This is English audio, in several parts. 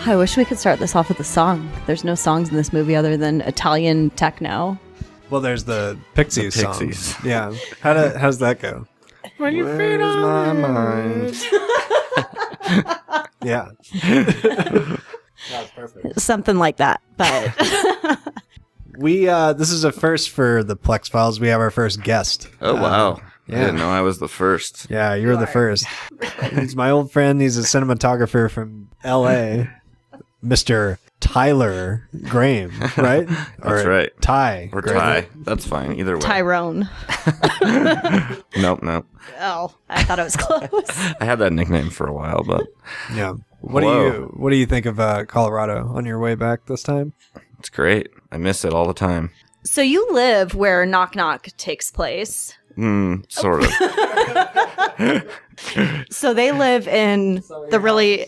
I wish we could start this off with a song. There's no songs in this movie other than Italian techno. Well, there's the Pixies song. Yeah. How's that go? When you feed on my mind. Yeah. That's perfect. Something like that, but this is a first for the Plex Files. We have our first guest. Oh, wow. Yeah. I didn't know I was the first. Yeah, you're the first. He's my old friend. He's a cinematographer from L.A., Mr. Tyler Graim, right? That's right. Ty. Or Graim. Ty. That's fine. Either way. Tyrone. Nope. Oh, I thought it was close. I had that nickname for a while, but Yeah. What do you think of Colorado on your way back this time? it's great. I miss it all the time. So you live where Knock Knock takes place. Sort of. So they live in the really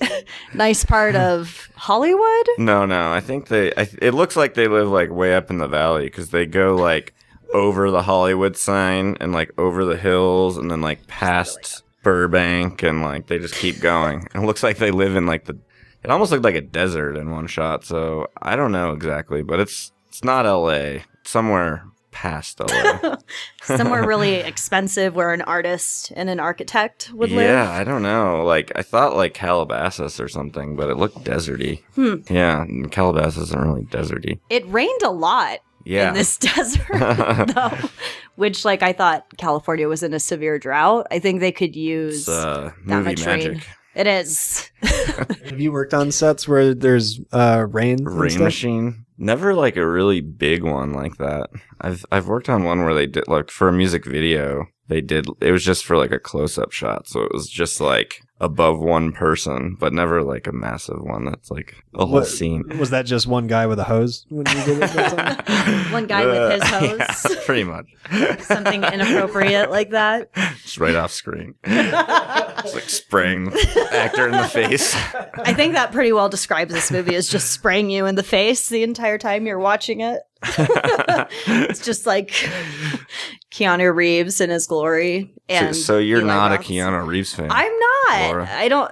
nice part of Hollywood? No. I think it looks like they live like way up in the valley because they go like over the Hollywood sign and like over the hills and then like past Burbank and like they just keep going. And it looks like they live in like it almost looked like a desert in one shot. So I don't know exactly, but it's not LA. It's somewhere past LA. Somewhere really expensive where an artist and an architect would live? Yeah, I don't know. Like I thought like Calabasas or something, but it looked deserty. Yeah, and Calabasas isn't really deserty. It rained a lot in this desert, though, which like I thought California was in a severe drought. I think they could use It's that movie much magic. rain. It is. Have you worked on sets where there's rain? Rain machine? Never like a really big one like that. I've worked on one where they did like for a music video. It was just for like a close-up shot, so it was just like above one person, but never like a massive one that's like a whole scene. Was that just one guy with a hose when you did it? That time? One guy with his hose. Yeah, pretty much. Something inappropriate like that. Just right off screen. Just like spraying the actor in the face. I think that pretty well describes this movie as just spraying you in the face the entire time you're watching it. It's just like Keanu Reeves in his glory. And so you're Eli not Roth's. a Keanu Reeves fan? I'm not. Laura. I don't.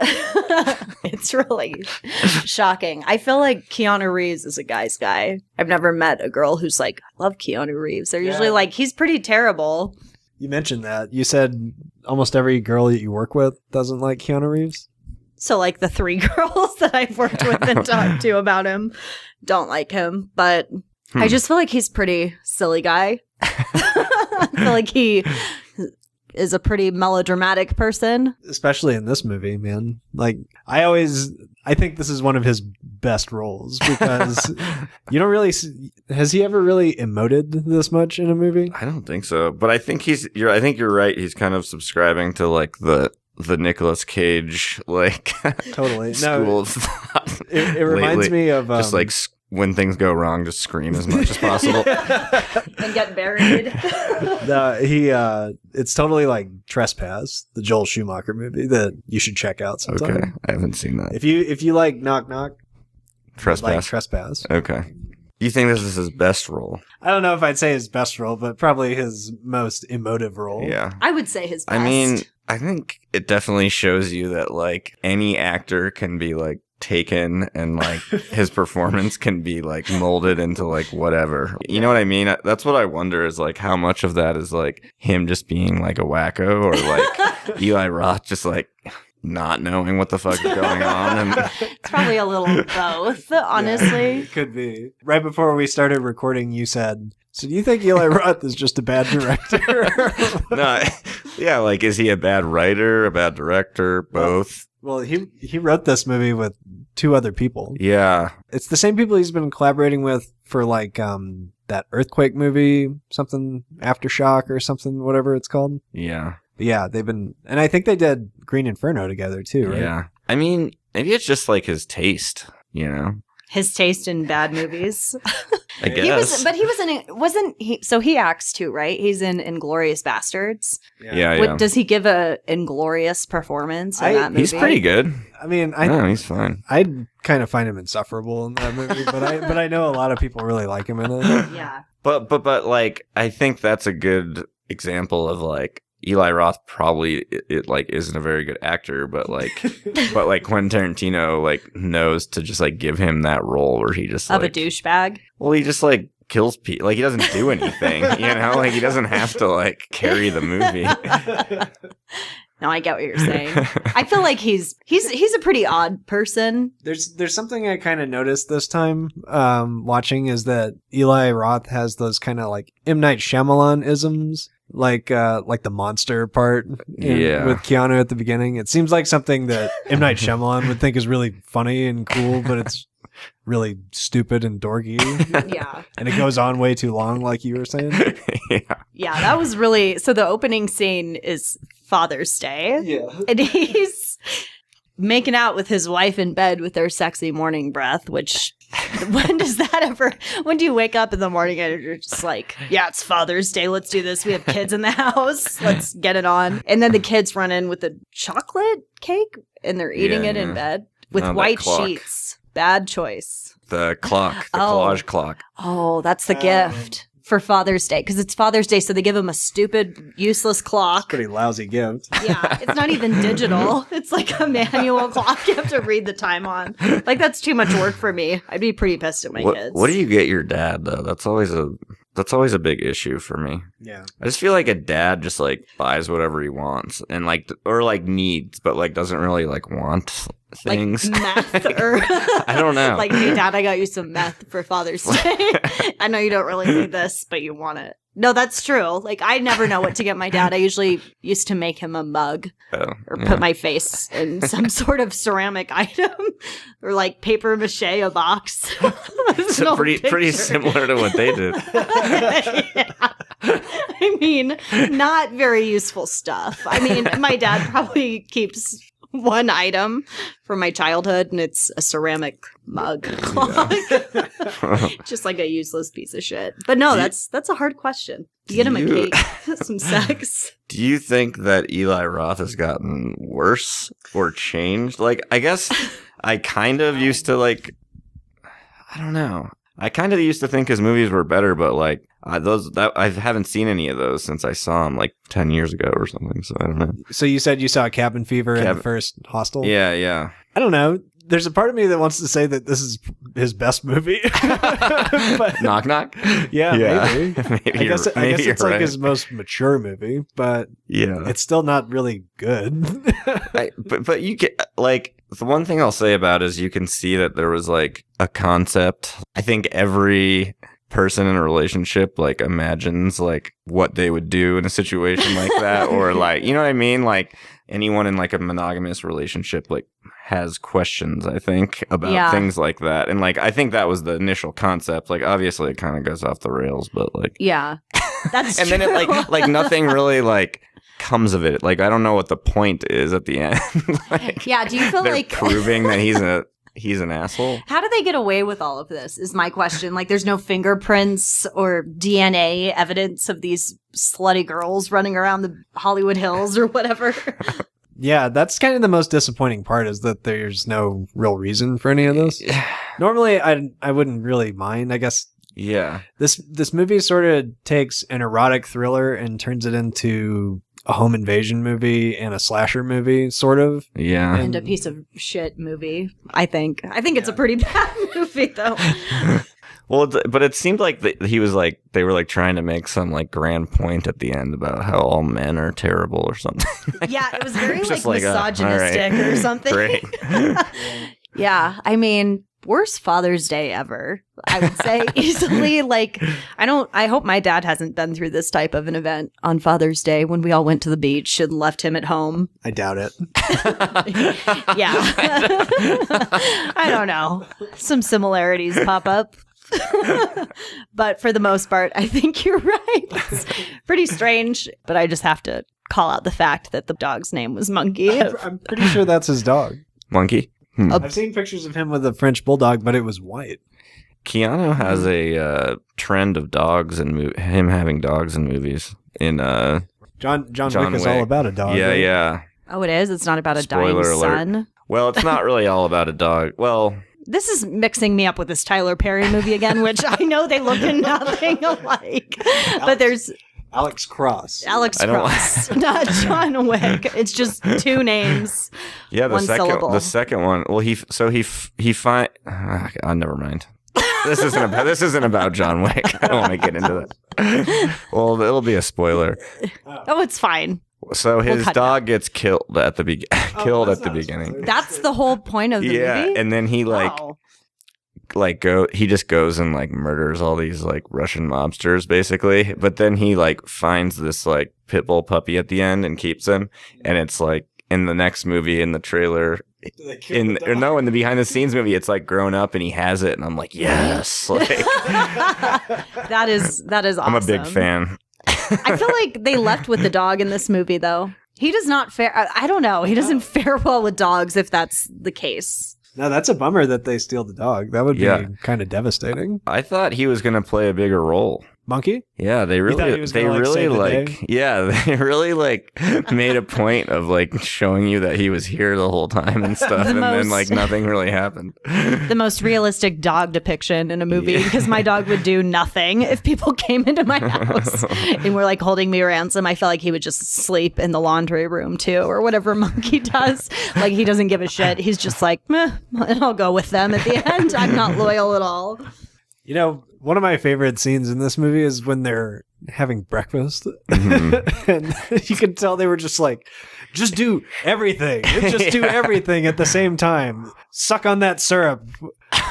It's really shocking. I feel like Keanu Reeves is a guy's guy. I've never met a girl who's like, I love Keanu Reeves. They're usually like, he's pretty terrible. You mentioned that. You said almost every girl that you work with doesn't like Keanu Reeves? So like the 3 girls that I've worked with and talked to about him don't like him. But I just feel like he's pretty silly guy. I feel like he is a pretty melodramatic person. Especially in this movie, man. Like, I think this is one of his best roles because you don't really has he ever really emoted this much in a movie? I don't think so, but I think I think you're right. He's kind of subscribing to like the Nicolas Cage like Totally. school of thought. It reminds me of just like when things go wrong, just scream as much as possible. And get buried. It's totally like Trespass, the Joel Schumacher movie that you should check out sometime. Okay, I haven't seen that. If you like Knock Knock, Trespass. like Trespass. Okay. You think this is his best role? I don't know if I'd say his best role, but probably his most emotive role. Yeah. I would say his best. I mean, I think it definitely shows you that like any actor can be like taken and like his performance can be like molded into like whatever. You know what I mean? That's what I wonder is like how much of that is like him just being like a wacko or like Eli Roth just like not knowing what the fuck is going on. And it's probably a little both, honestly. Yeah, it could be. Right before we started recording, you said, so do you think Eli Roth is just a bad director? No, yeah, like is he a bad writer, a bad director, both? Well, he wrote this movie with 2 other people. Yeah. It's the same people he's been collaborating with for like that earthquake movie, something Aftershock or something, whatever it's called. Yeah. But yeah, they've been, and I think they did Green Inferno together too, right? Yeah. I mean, maybe it's just like his taste, you know? His taste in bad movies. I guess. Wasn't he? So he acts too, right? He's in Inglourious Bastards. Yeah. Does he give a inglorious performance in that movie? He's pretty good. I mean, he's fine. I kind of find him insufferable in that movie, but I know a lot of people really like him in it. Yeah. But like, I think that's a good example of like Eli Roth probably it like isn't a very good actor, but like Quentin Tarantino like knows to just like give him that role where he just Of like, a douchebag. well, he just like kills people. Like he doesn't do anything, you know. Like he doesn't have to like carry the movie. No, I get what you're saying. I feel like he's a pretty odd person. There's something I kind of noticed this time watching is that Eli Roth has those kind of like M. Night Shyamalan isms, like the monster part with Keanu at the beginning. It seems like something that M. Night Shyamalan would think is really funny and cool, but it's really stupid and dorky. Yeah. And it goes on way too long, like you were saying. Yeah, that was really... So the opening scene is Father's Day. Yeah. And he's making out with his wife in bed with their sexy morning breath, which... When do you wake up in the morning and you're just like, yeah, it's Father's Day. Let's do this. We have kids in the house. Let's get it on. And then the kids run in with a chocolate cake and they're eating it in bed with white sheets. Bad choice. The clock, the collage clock. Oh, that's the gift for Father's Day because it's Father's Day, so they give him a stupid, useless clock. Pretty lousy gift. Yeah, it's not even digital. It's like a manual clock you have to read the time on. Like that's too much work for me. I'd be pretty pissed at my kids. What do you get your dad though? That's always a big issue for me. Yeah. I just feel like a dad just like buys whatever he wants and like or like needs, but like doesn't really like want things. Like meth or I don't know. Like, hey dad, I got you some meth for Father's Day. I know you don't really need this, but you want it. No, that's true. Like I never know what to get my dad. I usually used to make him a mug or put my face in some sort of ceramic item or like paper mache a box. It's pretty similar to what they did. Yeah. I mean, not very useful stuff. I mean, my dad probably keeps one item from my childhood, and it's a ceramic mug clock. Just like a useless piece of shit. But no, that's a hard question. You get him a cake, some sex. Do you think that Eli Roth has gotten worse or changed? Like, I guess I kind of used to like, I don't know. I kind of used to think his movies were better, but like I haven't seen any of those since I saw him like 10 years ago or something. So I don't know. So you said you saw Cabin Fever in the first Hostel? Yeah. I don't know. There's a part of me that wants to say that this is his best movie. But, Knock Knock? Yeah, maybe. Maybe I guess it's like right. his most mature movie, but it's still not really good. But you get like the one thing I'll say about it is you can see that there was like a concept. I think every person in a relationship like imagines like what they would do in a situation like that, or like, you know what I mean? Like anyone in like a monogamous relationship like has questions, I think, about things like that. And like I think that was the initial concept. Like obviously it kind of goes off the rails, but like that's and true. then it like nothing really like comes of it. Like I don't know what the point is at the end. Like, do you feel they're like proving that he's an asshole? How do they get away with all of this is my question. Like there's no fingerprints or DNA evidence of these slutty girls running around the Hollywood Hills or whatever. Yeah, that's kind of the most disappointing part is that there's no real reason for any of this. Normally, I wouldn't really mind, I guess. Yeah. This movie sort of takes an erotic thriller and turns it into a home invasion movie and a slasher movie, sort of. Yeah. And a piece of shit movie, I think. I think it's a pretty bad movie, though. Well, but it seemed like he was like, they were like trying to make some like grand point at the end about how all men are terrible or something. Yeah, it was very like like misogynistic or something. Great. Yeah, I mean, worst Father's Day ever, I would say easily. Like, I hope my dad hasn't been through this type of an event on Father's Day when we all went to the beach and left him at home. I doubt it. Yeah. I don't know. Some similarities pop up. But for the most part, I think you're right. It's pretty strange, but I just have to call out the fact that the dog's name was Monkey. I'm pretty sure that's his dog. Monkey? I've seen pictures of him with a French bulldog, but it was white. Keanu has a trend of dogs and him having dogs in movies. In John Wick is all about a dog. Yeah, right? yeah. Oh, it is? It's not about a Spoiler dying alert. son? Well, it's not really all about a dog. Well, this is mixing me up with this Tyler Perry movie again, which I know they look nothing alike. But there's Alex Cross. Alex Cross, not John Wick. It's just two names. Yeah, one syllable. The second one. Well, he find. Never mind. This isn't about John Wick. I don't want to get into that. Well, it'll be a spoiler. Oh, it's fine. So his dog gets killed at the beginning. That's the whole point of the movie. Yeah, and then he he just goes and like murders all these like Russian mobsters basically, but then he like finds this like pit bull puppy at the end and keeps him, and it's like in the next movie in the trailer in the behind the scenes movie it's like grown up and he has it, and I'm like, yes. Like, that is awesome. I'm a big fan. I feel like they left with the dog in this movie though. He does not fare, I don't know, he doesn't fare well with dogs if that's the case. No, that's a bummer that they steal the dog. That would be kind of devastating. I thought he was going to play a bigger role. Monkey? Yeah, they really made a point of like showing you that he was here the whole time and stuff, then like nothing really happened. The most realistic dog depiction in a movie, because my dog would do nothing if people came into my house and were like holding me ransom. I felt like he would just sleep in the laundry room too, or whatever Monkey does. Like he doesn't give a shit. He's just like, meh, and I'll go with them at the end. I'm not loyal at all. You know, one of my favorite scenes in this movie is when they're having breakfast. Mm-hmm. And you can tell they were just like, just do everything. Just do everything at the same time. Suck on that syrup.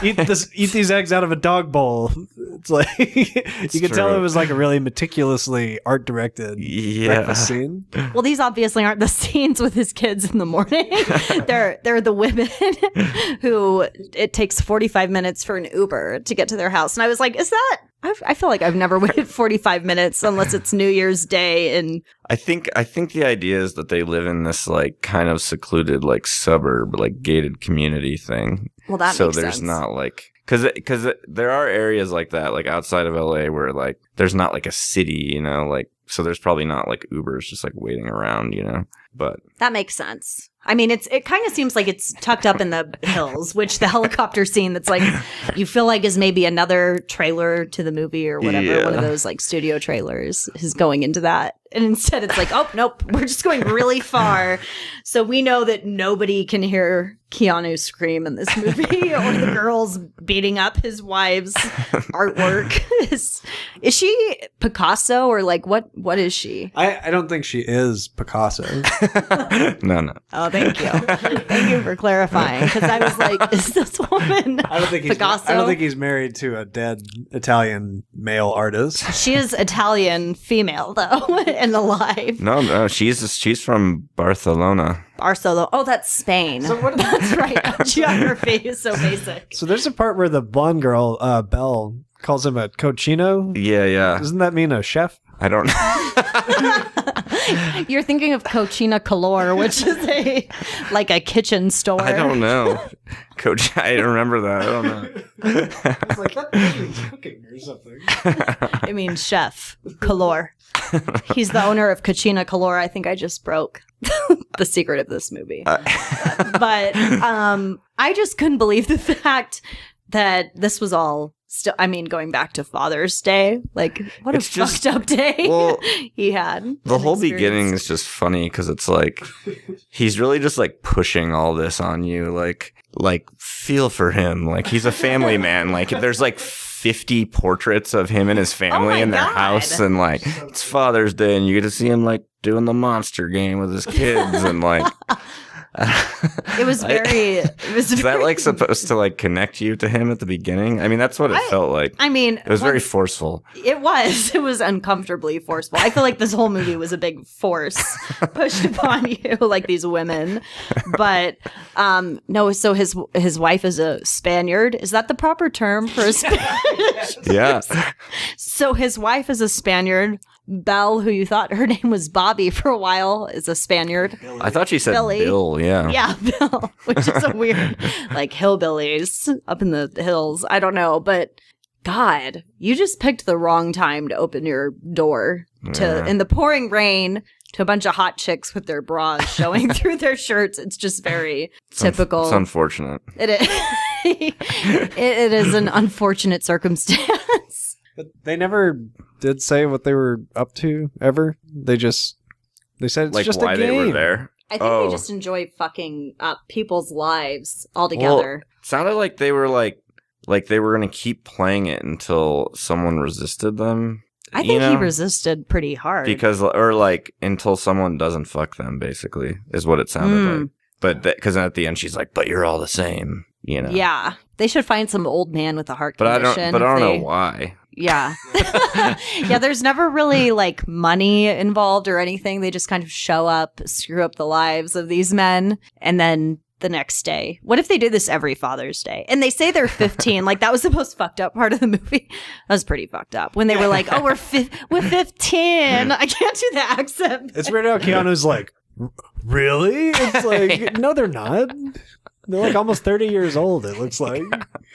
Eat these eggs out of a dog bowl. It's like you can tell it was like a really meticulously art directed breakfast scene. Well, these obviously aren't the scenes with his kids in the morning. They're the women who it takes 45 minutes for an Uber to get to their house. And I was like, is that? I feel like I've never waited 45 minutes unless it's New Year's Day. And I think the idea is that they live in this like kind of secluded like suburb, like gated community thing. Well, that so makes there's sense. not like because there are areas like that, like outside of LA, where like there's not like a city, you know, like so there's probably not like Ubers just like waiting around, you know. But that makes sense. I mean, it kind of seems like it's tucked up in the hills, which the helicopter scene that's like you feel like is maybe another trailer to the movie or whatever. Yeah. One of those like studio trailers is going into that. And instead it's like, oh, nope, we're just going really far. So we know that nobody can hear Keanu scream in this movie or the girls beating up his wife's artwork. Is she Picasso or like what is she? I don't think she is Picasso. No. Oh, thank you. Thank you for clarifying. Because I was like, is this woman Picasso? I don't think he's married to a dead Italian male artist. She is Italian female though. And alive. No, she's from Barcelona. Barcelona. Oh, that's Spain. So that's right. Geography is so basic. So there's a part where the blonde girl, Belle, calls him a cochino. Yeah. Doesn't that mean a chef? I don't know. You're thinking of Cochina Color, which is a kitchen store. I don't know. Coach, I remember that. I don't know. I was like, that's cooking or something. I mean, chef Color. He's the owner of Cochina Color. I think I just broke the secret of this movie. But I just couldn't believe the fact that this was all still, I mean, going back to Father's Day, like what a fucked up day he had. The whole beginning is just funny because it's like he's really just like pushing all this on you, like feel for him, like he's a family man, like there's like 50 portraits of him and his family in their house, and like it's Father's Day and you get to see him like doing the monster game with his kids and like it was very that like supposed to like connect you to him at the beginning? I mean, that's what it felt like. I mean, it was very forceful. It was uncomfortably forceful. I feel like this whole movie was a big force pushed upon you, like these women. But no, so his wife is a Spaniard. Is that the proper term for a Spaniard? Yeah. So his wife is a Spaniard. Belle, who you thought her name was Bobby for a while, is a Spaniard. I thought she said Bill, yeah. Yeah, Bill, which is a weird, like, hillbillies up in the hills. I don't know, but God, you just picked the wrong time to open your door in the pouring rain to a bunch of hot chicks with their bras showing through their shirts. It's just very typical. It's unfortunate. It is. It is an unfortunate circumstance. But they never did say what they were up to ever. They said it's like just why a game. they were there. I think they just enjoy fucking up people's lives altogether. Well, sounded like they were like they were gonna keep playing it until someone resisted them. I think he resisted pretty hard. Until someone doesn't fuck them, basically, is what it sounded like. But because at the end she's like, "But you're all the same," you know. Yeah, they should find some old man with a heart condition. But I don't know why. Yeah, yeah. There's never really like money involved or anything. They just kind of show up, screw up the lives of these men, and then the next day. What if they do this every Father's Day? And they say they're 15. Like, that was the most fucked up part of the movie. That was pretty fucked up. When they were like, oh, we're 15. I can't do the accent. It's weird how Keanu's like, really? It's like, no, they're not. They're like almost 30 years old, it looks like.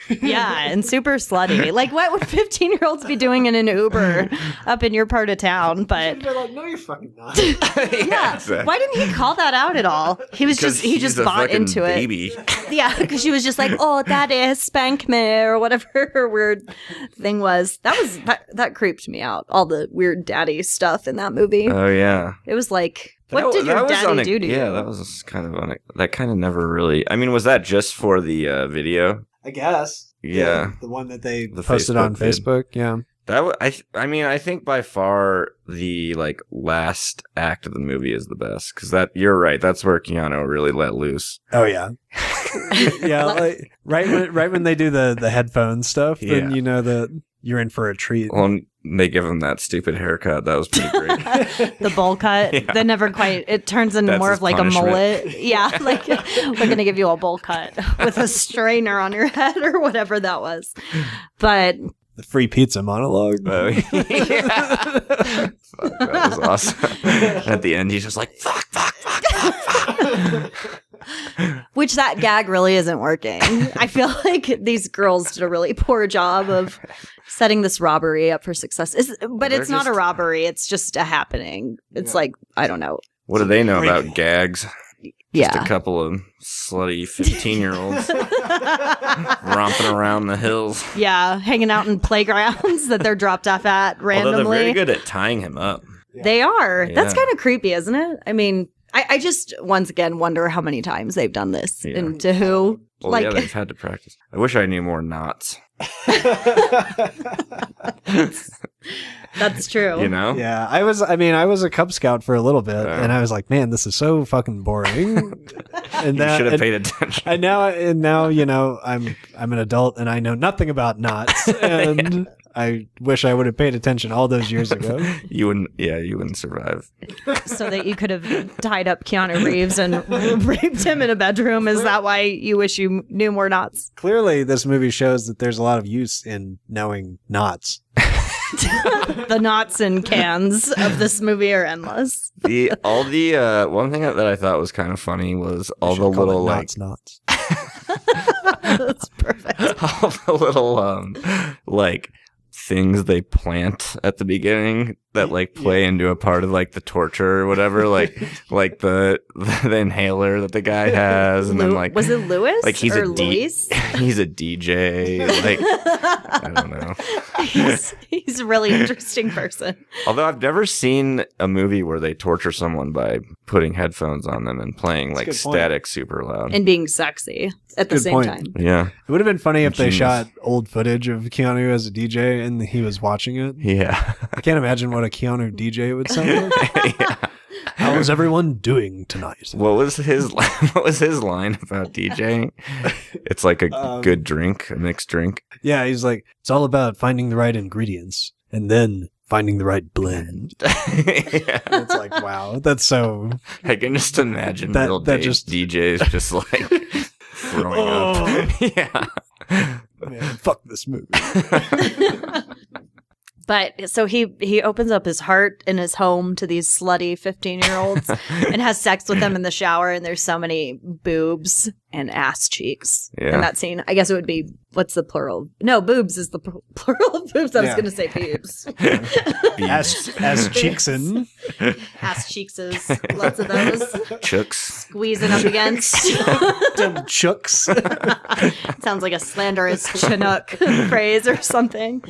Yeah, and super slutty. Like, what would 15-year-olds be doing in an Uber up in your part of town? But they're like, no, you're fucking not. Yeah. Exactly. Why didn't he call that out at all? He just bought into baby. It. Yeah, because she was just like, oh, daddy, spank me, or whatever her weird thing was. That creeped me out. All the weird daddy stuff in that movie. Oh, yeah. It was like, what did your daddy do to you? Yeah, that was kind of that kind of never really. I mean, was that just for the video? I guess. Yeah. The one that they posted on Facebook. Yeah. I think by far the last act of the movie is the best because you're right. That's where Keanu really let loose. Oh yeah. Yeah. Right when they do the headphone stuff, then you know that you're in for a treat. Well, they give him that stupid haircut. That was pretty great. The bowl cut. Yeah. That never quite. It turns into more of like punishment. A mullet. Yeah, like we're gonna give you a bowl cut with a strainer on your head or whatever that was. But the free pizza monologue. Oh, yeah. Fuck, that was awesome. At the end, he's just like fuck. Which that gag really isn't working. I feel like these girls did a really poor job of setting this robbery up for success. But it's not a robbery. It's just a happening. It's like, I don't know. What do they know about gags? Just a couple of slutty 15-year-olds romping around the hills. Yeah, hanging out in playgrounds that they're dropped off at randomly. Although they're very good at tying him up. Yeah. They are. Yeah. That's kind of creepy, isn't it? I mean, I just, once again, wonder how many times they've done this and to who. Well, yeah, they've had to practice. I wish I knew more knots. That's true. You know? Yeah, I was a Cub Scout for a little bit, and I was like, man, this is so fucking boring. And you should have paid attention. And now, you know, I'm an adult and I know nothing about knots, and I wish I would have paid attention all those years ago. You wouldn't survive. So that you could have tied up Keanu Reeves and raped him in a bedroom. Is that why you wish you knew more knots? Clearly, this movie shows that there's a lot of use in knowing knots. The knots and cans of this movie are endless. One thing that I thought was kind of funny was all the little knots. That's perfect. All the little things they plant at the beginning that play into a part of the torture or whatever, like the inhaler that the guy has, and then was it Lewis? He's or Luis? He's a DJ. I don't know. He's a really interesting person. Although I've never seen a movie where they torture someone by putting headphones on them and playing static super loud and being sexy at the same time. Yeah, it would have been funny if they shot old footage of Keanu as a DJ and he was watching it. Yeah, I can't imagine what a Keanu DJ would sound like. Yeah. How is everyone doing tonight? What was his line about DJing? It's like a good drink, a mixed drink. Yeah, he's like, it's all about finding the right ingredients and then finding the right blend. Yeah. It's like, wow, that's so. I can just imagine DJs just throwing up. Yeah. Man, fuck this movie. But so he opens up his heart in his home to these slutty 15-year-olds and has sex with them in the shower, and there's so many boobs and ass cheeks in that scene. I guess it would be, what's the plural? No, boobs is the plural of boobs. I was going to say boobs. Ass cheeksin. Ass cheekses. Lots of those. Chooks. Squeezing up against. Them chooks. Sounds like a slanderous Chinook phrase or something.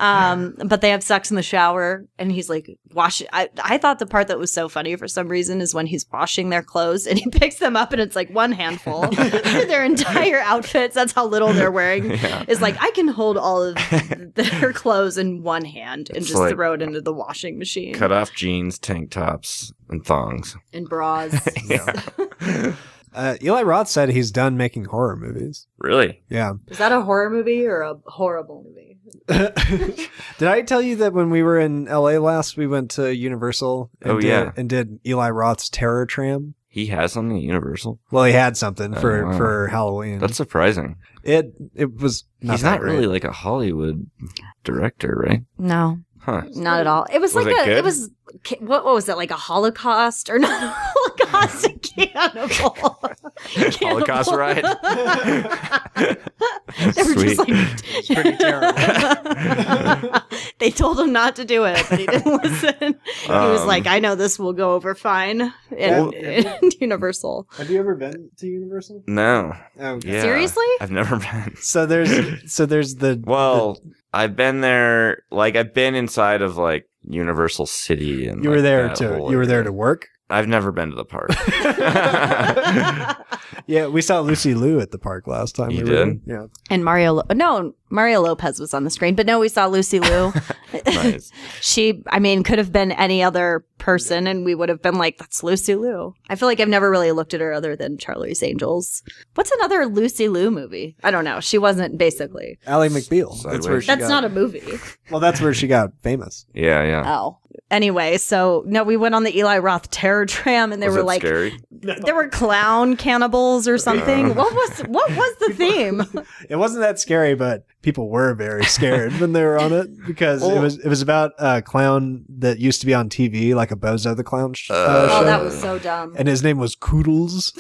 But they have sex in the shower, and he's like washing. I thought the part that was so funny for some reason is when he's washing their clothes, and he picks them up, and it's like one handful. Their entire outfits, that's how little they're wearing, is like, I can hold all of their clothes in one hand and It's just like throw it into the washing machine. Cut off jeans, tank tops, and thongs. And bras. Eli Roth said he's done making horror movies. Really? Yeah. Is that a horror movie or a horrible movie? Did I tell you that when we were in LA last, we went to Universal and did Eli Roth's Terror Tram? He has something at Universal? Well, he had something for Halloween. That's surprising. It was not He's not really like a Hollywood director, right? No. Huh. Not at all. It was like it good? it was, what was it, like a Holocaust or not a Holocaust, a cannibal. Holocaust ride? They were just like, It's pretty terrible. they told him not to do it, but he didn't listen. He was like, I know this will go over fine in Universal. Have you ever been to Universal? No. Okay. Yeah. Seriously? I've never been. So there's the I've been there, like I've been inside of like Universal City, and you were there to work. I've never been to the park. Yeah, we saw Lucy Liu at the park last time. You did? Yeah. And Mario Lopez was on the screen, but no, we saw Lucy Liu. Nice. She, could have been any other person, and we would have been like, that's Lucy Liu. I feel like I've never really looked at her other than Charlie's Angels. What's another Lucy Liu movie? I don't know. She wasn't basically. Ally McBeal. Sideways. That's not a movie. Well, that's where she got famous. Yeah. Oh. Anyway, so no, we went on the Eli Roth Terror Tram, and they were like, scary? There were clown cannibals or something. What was the theme? It wasn't that scary, but people were very scared when they were on it because it was about a clown that used to be on TV, like a Bozo the Clown show. Oh, that was so dumb. And his name was Koodles.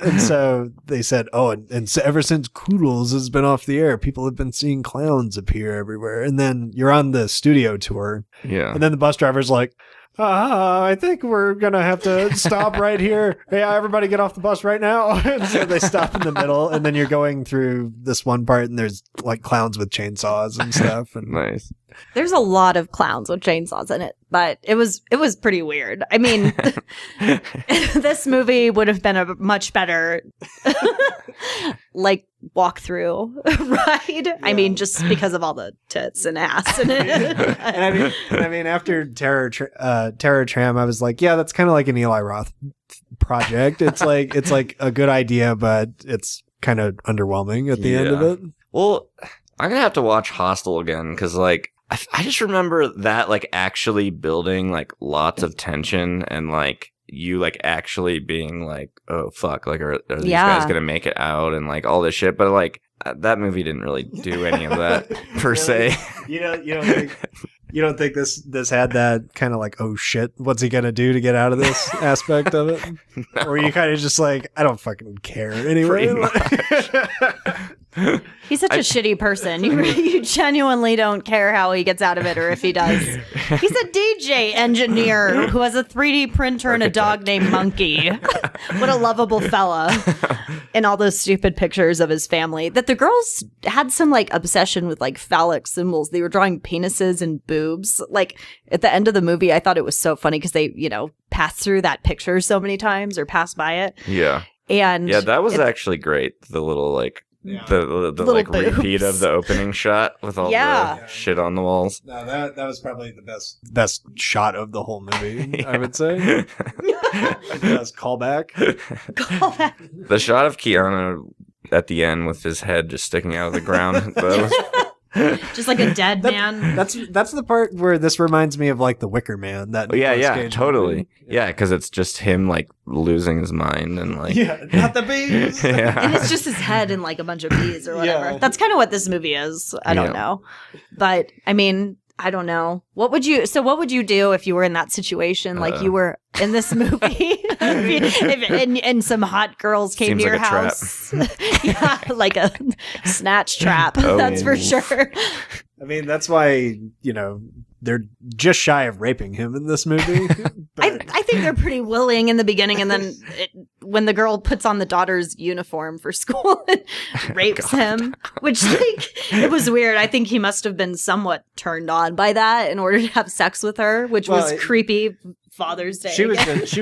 And so they said, and so ever since Koodles has been off the air, people have been seeing clowns appear everywhere. And then you're on the studio tour. Yeah. And then the bus driver's like, I think we're going to have to stop right here. Hey, everybody get off the bus right now. And so they stop in the middle, and then you're going through this one part, and there's like clowns with chainsaws and stuff. And Nice. There's a lot of clowns with chainsaws in it, but it was pretty weird. I mean, this movie would have been a much better like walkthrough ride. Yeah. I mean, just because of all the tits and ass in it. and I mean, after Terror Tram, I was like, yeah, that's kind of like an Eli Roth project. It's like a good idea, but it's kind of underwhelming at the end of it. Well, I'm gonna have to watch Hostel again because like I just remember that like actually building like lots of tension and like you like actually being like, oh fuck, like are these guys gonna make it out and like all this shit, but like that movie didn't really do any of that per se. You don't think this had that kind of like, oh shit, what's he gonna do to get out of this aspect of it? No. Or you kind of just like, I don't fucking care anyway. He's such a shitty person. You genuinely don't care how he gets out of it or if he does. He's a DJ engineer who has a 3D printer and a dog named Monkey. What a lovable fella. And all those stupid pictures of his family. That the girls had some like obsession with like phallic symbols. They were drawing penises and boobs. Like at the end of the movie, I thought it was so funny because they, passed through that picture so many times or passed by it. Yeah. And yeah, that was actually great. The little like the like boobs. repeat of the opening shot with all the shit on the walls. No, that was probably the best shot of the whole movie, I would say. Best callback. The shot of Keanu at the end with his head just sticking out of the ground. Just like a dead man. That's the part where this reminds me of like the Wicker Man. Totally. Movie. Yeah, because it's just him like losing his mind and like not the bees. And it's just his head and like a bunch of bees or whatever. Yeah. That's kind of what this movie is. I don't know, but I mean, I don't know. What would you do if you were in that situation? Like you were in this movie and some hot girls came to your house. Yeah, like a snatch trap. That's for sure. I mean, that's why, they're just shy of raping him in this movie. I think they're pretty willing in the beginning, and then when the girl puts on the daughter's uniform for school and rapes him, which like it was weird. I think he must have been somewhat turned on by that in order to have sex with her, which was creepy. Father's Day. She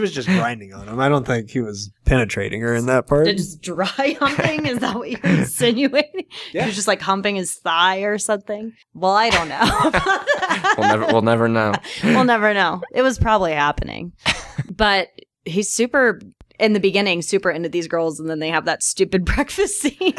was just grinding on him. I don't think he was penetrating her in that part. Just dry humping? Is that what you're insinuating? Yeah. He was just like humping his thigh or something. Well, I don't know. We'll never know. We'll never know. It was probably happening. But he's super, in the beginning, super into these girls, and then they have that stupid breakfast scene,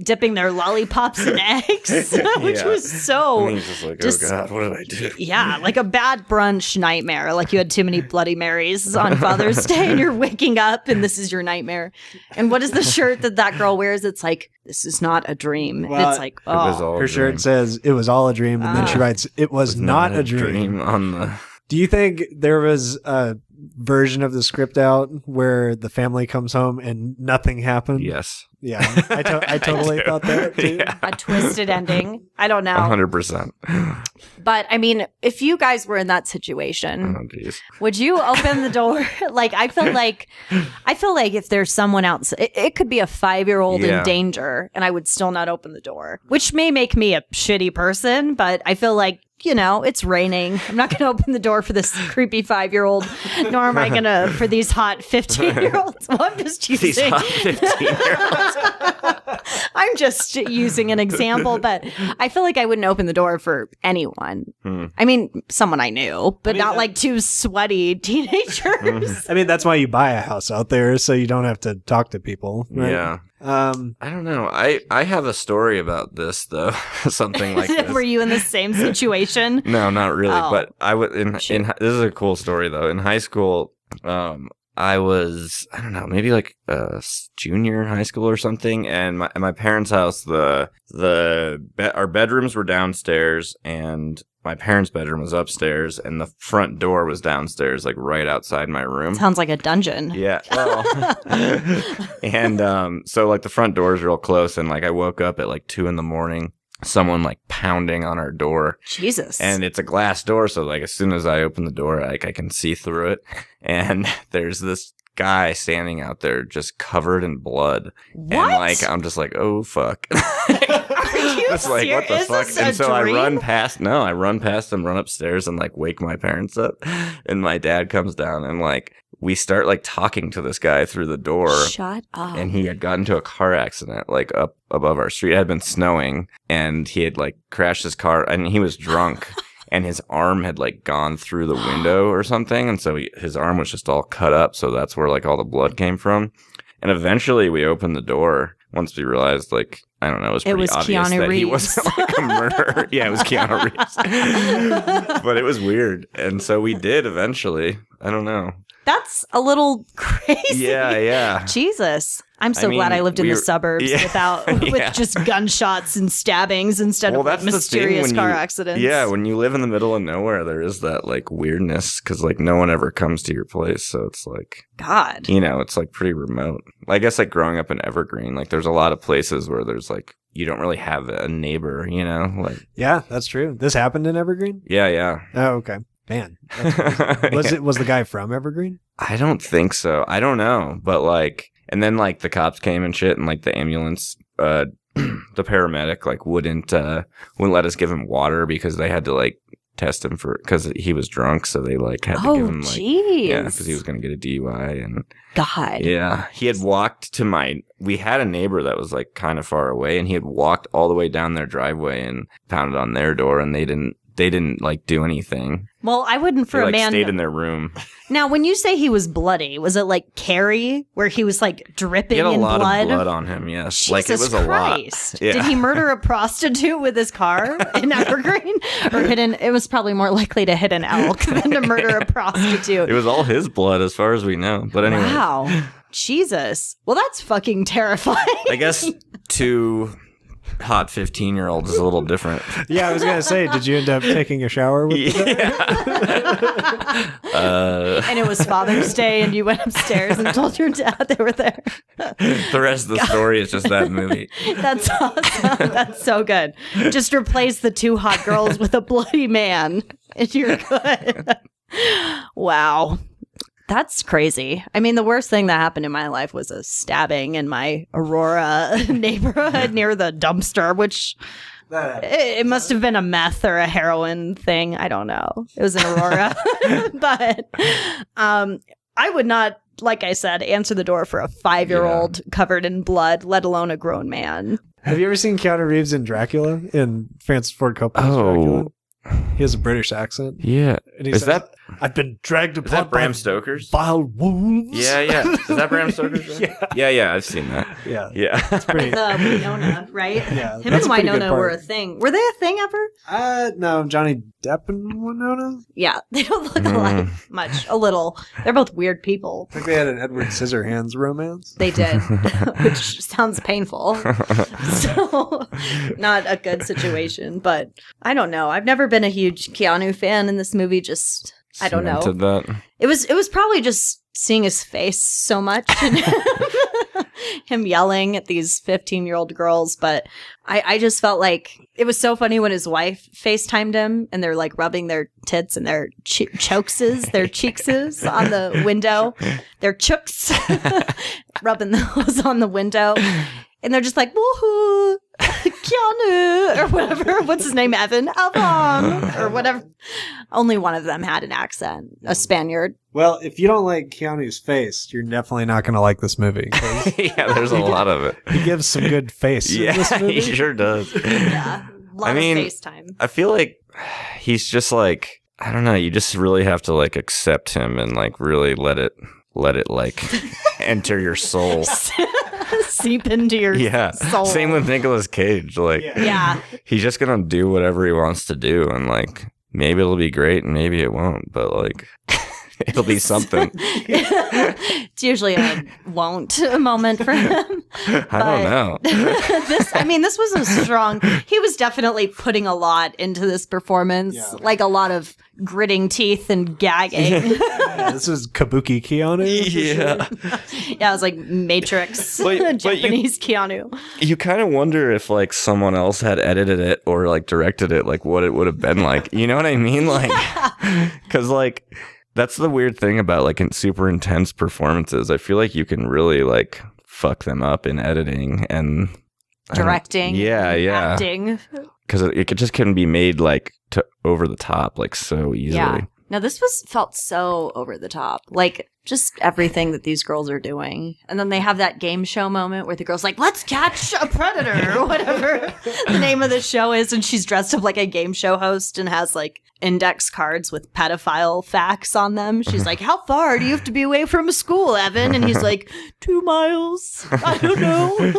dipping their lollipops in eggs, which was so. And he's just like, oh God, what did I do? Yeah, like a bad brunch nightmare. Like you had too many Bloody Marys on Father's Day, and you're waking up, and this is your nightmare. And what is the shirt that girl wears? It's like, this is not a dream. Well, it's like, oh. Her shirt says, it was all a dream, and then she writes, it was not a dream. On the. Do you think there was a version of the script out where the family comes home and nothing happened? Yes. Yeah. I totally thought that too. Yeah. A twisted ending. I don't know. 100%. But I mean, if you guys were in that situation, would you open the door? Like, I feel like if there's someone else, it could be a 5-year-old in danger, and I would still not open the door, which may make me a shitty person, but I feel like, you know, it's raining. I'm not going to open the door for this creepy 5-year-old, nor am I going to for these hot 15-year-olds. Well, I'm just using these hot 15-year-olds. I'm just using an example, but I feel like I wouldn't open the door for anyone. I mean, someone I knew, but not like two sweaty teenagers. I mean, that's why you buy a house out there, so you don't have to talk to people. Right? Yeah. I don't know. I have a story about this though. Something like this. Were you in the same situation? No, not really. Oh. But I was in this is a cool story though. In high school, I was, I don't know, maybe like a junior in high school or something. And my parents' house, our bedrooms were downstairs, and my parents' bedroom was upstairs, and the front door was downstairs, like right outside my room. Sounds like a dungeon. Yeah. Well, and so like the front door is real close, and like I woke up at like 2 a.m, someone like pounding on our door. Jesus. And it's a glass door, so like as soon as I open the door, like I can see through it, and there's this guy standing out there just covered in blood. What? And like I'm just like, oh fuck. Are you It's like, what the fuck? And so dream? I run past them, run upstairs and like wake my parents up. And my dad comes down and like we start like talking to this guy through the door. Shut up. And he had gotten into a car accident like up above our street. It had been snowing, and he had like crashed his car, and he was drunk. And his arm had like gone through the window or something. And so his arm was just all cut up. So that's where like all the blood came from. And eventually we opened the door once we realized, like, I don't know, it was pretty obvious Keanu that Reeves. he wasn't like a murderer. Yeah, it was Keanu Reeves. But it was weird. And so we did eventually. I don't know. That's a little crazy. Yeah. Jesus. I'm so glad I lived in the suburbs with just gunshots and stabbings instead of like mysterious car accidents. Yeah, when you live in the middle of nowhere, there is that like weirdness because like no one ever comes to your place. So it's like, God, you know, it's like pretty remote. I guess like growing up in Evergreen, like there's a lot of places where there's like, you don't really have a neighbor, you know? Like, yeah, that's true. This happened in Evergreen? Yeah. Oh, okay. Man. Was the guy from Evergreen? I don't think so. I don't know. But like, and then like the cops came and shit, and like the ambulance, the paramedic like wouldn't let us give him water because they had to like test him because he was drunk. So they like had to give him like, because he was going to get a DUI. And God. Yeah. He had walked we had a neighbor that was like kind of far away, and he had walked all the way down their driveway and pounded on their door, and they didn't like do anything. Well, I wouldn't for they, a man. Stayed in their room. Now, when you say he was bloody, was it like Carrie, where he was like dripping in blood? He had a lot of blood on him. Yes, Jesus like it was Christ. A lot. Yeah. Did he murder a prostitute with his car in Evergreen, or it was probably more likely to hit an elk than to murder a prostitute. It was all his blood, as far as we know. But anyway, wow, Jesus. Well, that's fucking terrifying. I guess to hot 15-year-old is a little different. Yeah, I was gonna say, did you end up taking a shower with and it was Father's Day, and you went upstairs and told your dad they were there. The rest of the story is just that movie. That's awesome. That's so good. Just replace the 2 hot girls with a bloody man, and you're good. Wow. That's crazy. I mean, the worst thing that happened in my life was a stabbing in my Aurora neighborhood near the dumpster, which it must have been a meth or a heroin thing. I don't know. It was in Aurora. But I would not, like I said, answer the door for a 5-year-old covered in blood, let alone a grown man. Have you ever seen Keanu Reeves in Dracula, in Francis Ford Coppola's Dracula? He has a British accent. Yeah. And he Is says, that I've been dragged upon is that Bram Stoker's? vile wolves. Yeah. Is that Bram Stoker's? Yeah. I've seen that. Yeah. It's pretty. With Winona, right? Yeah, Him that's and a pretty good Winona were a part. thing. Were they a thing ever? No, Johnny Depp and Winona. Yeah, they don't look alike much. A little. They're both weird people. I think they had an Edward Scissorhands romance. They did, which sounds painful. So, not a good situation. But I don't know. I've never been a huge Keanu fan, and this movie just, I don't know. That. It was probably just seeing his face so much and him yelling at these 15-year-old girls. But I just felt like it was so funny when his wife FaceTimed him and they're like rubbing their tits and their chokes, their cheekses on the window, their chooks, rubbing those on the window. And they're just like, woohoo, Keanu, or whatever. What's his name? Evan, or whatever. Only one of them had an accent, a Spaniard. Well, if you don't like Keanu's face, you're definitely not going to like this movie. Yeah, there's a lot of it. He gives some good face in this movie. He sure does. Yeah, a lot of FaceTime. I feel like he's just like, I don't know, you just really have to like accept him and like really let it like enter your soul. Seep into your soul. Same with Nicolas Cage. Like, he's just gonna do whatever he wants to do, and like maybe it'll be great, and maybe it won't. But like, it'll be something. It's usually a won't moment for him. I don't know. This was a strong. He was definitely putting a lot into this performance, like a lot of gritting teeth and gagging. This was Kabuki Keanu. Yeah, it was like Matrix Japanese Keanu. You kind of wonder if like someone else had edited it or like directed it, like what it would have been like. You know what I mean? Like, because like. That's the weird thing about like in super intense performances. I feel like you can really like fuck them up in editing and directing. Acting. Because it just couldn't be made like to over the top like so easily. Yeah. No, this felt so over the top. Like just everything that these girls are doing. And then they have that game show moment where the girl's like, let's catch a predator or whatever the name of the show is. And she's dressed up like a game show host and has like index cards with pedophile facts on them. She's like, how far do you have to be away from a school, Evan? And he's like, 2 miles. I don't know.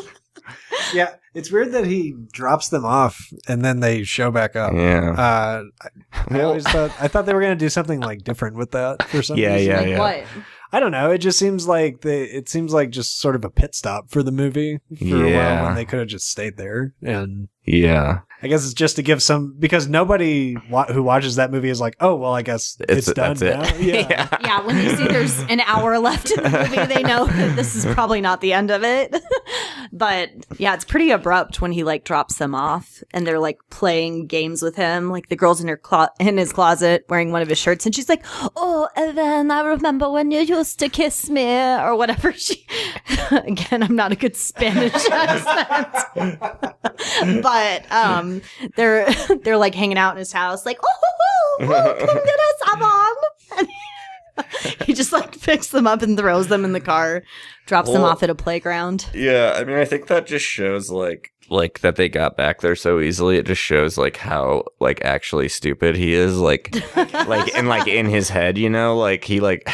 Yeah, it's weird that he drops them off and then they show back up. Yeah. I thought they were going to do something like different with that for some reason. Like what? I don't know. It just seems like it seems like just sort of a pit stop for the movie for a while when they could have just stayed there. And I guess it's just to give some, because nobody who watches that movie is like, oh, well, I guess it's done now. Yeah, when they see there's an hour left in the movie, they know that this is probably not the end of it. But yeah, it's pretty abrupt when he like drops them off and they're like playing games with him. Like the girl's in his closet wearing one of his shirts and she's like, oh, Evan, I remember when you used to kiss me or whatever. Again, I'm not a good Spanish accent. But they're like hanging out in his house like, oh, come get us, Evan. And he just like picks them up and throws them in the car, drops them off at a playground. Yeah, I mean, I think that just shows like that they got back there so easily. It just shows like how like actually stupid he is. Like in his head, you know, like he like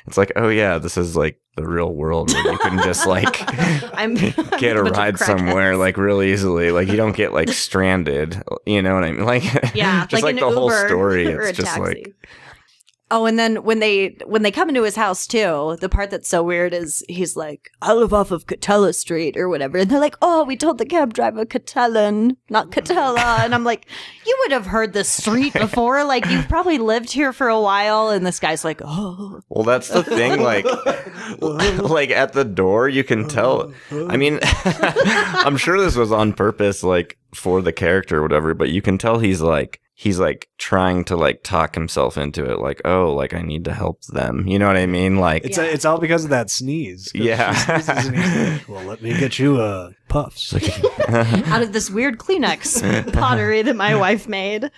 it's like, oh yeah, this is like the real world where you can just like get a ride somewhere like real easily. Like you don't get like stranded. You know what I mean? Like just like the whole story. It's just like. Oh, and then when they come into his house too, the part that's so weird is he's like, I live off of Catella Street or whatever. And they're like, oh, we told the cab driver Catellan, not Catella. And I'm like, you would have heard this street before. Like, you've probably lived here for a while. And this guy's like, oh. Well, that's the thing. Like, like at the door, you can tell. I mean, I'm sure this was on purpose, like for the character or whatever, but you can tell he's like he's like trying to like talk himself into it, like, oh, like I need to help them. You know what I mean? Like it's all because of that sneeze. Yeah. And he's like, well, let me get you a puffs. Out of this weird Kleenex pottery that my wife made.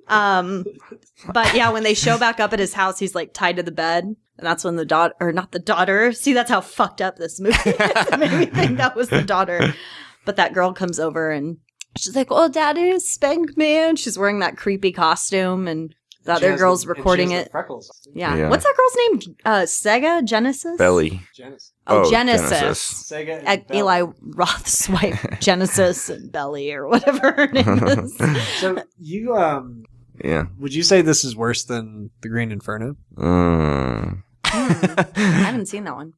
But yeah, when they show back up at his house, he's like tied to the bed. And that's when not the daughter. See, that's how fucked up this movie is. It made me think that was the daughter. But that girl comes over and she's like, oh, daddy spanked me. And she's wearing that creepy costume. And the other girl's recording it. Yeah. What's that girl's name? Sega? Genesis? Belly. Genesis. Oh, Genesis. Sega and Eli Roth's wife, Genesis and Belly or whatever her name is. So you, would you say this is worse than The Green Inferno? I haven't seen that one.